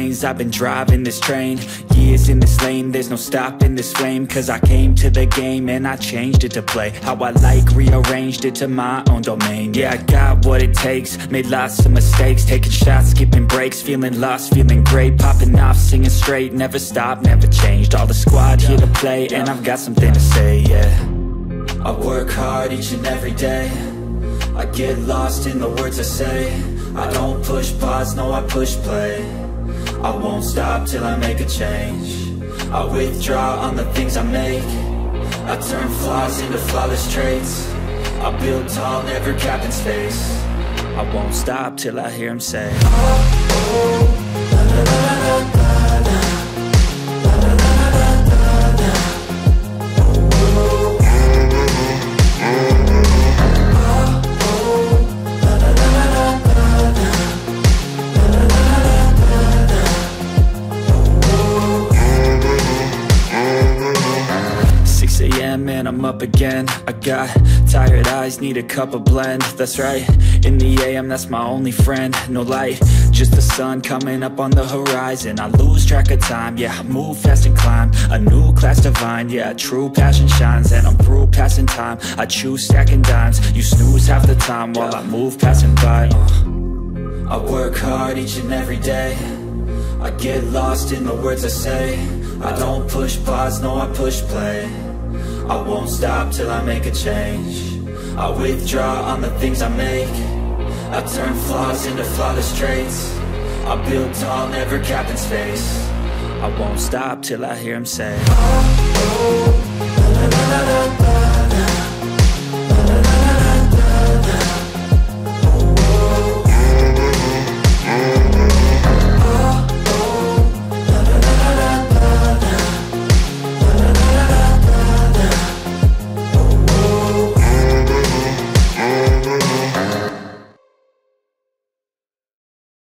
lanes. I've been driving this train, years in this lane. There's no stopping this flame, cause I came to the game and I changed it to play how I like, rearranged it to my own domain. Yeah, I got what it takes, made lots of mistakes, taking shots, skipping breaks, feeling lost, feeling great, popping off, singing straight, never stopped, never changed. All the squad here to play, and I've got something to say, yeah. I work hard each and every day, I get lost in the words I say. I don't push pause, no, I push play. I won't stop till I make a change. I withdraw on the things I make. I turn flaws into flawless traits. I build tall, never capped in space. I won't stop till I hear him say, oh, oh, la, la, la, la, la, la. Man, I'm up again. I got tired eyes, need a cup of blend. That's right, in the AM, that's my only friend. No light, just the sun coming up on the horizon. I lose track of time, yeah, I move fast and climb a new class divine, yeah, true passion shines. And I'm through passing time, I choose stacking dimes. You snooze half the time while I move passing by. I work hard each and every day, I get lost in the words I say. I don't push pause, no, I push play. I won't stop till I make a change. I withdraw on the things I make. I turn flaws into flawless traits. I build tall, never capped in space. I won't stop till I hear him say, oh, oh, la, la, la, la, la, la.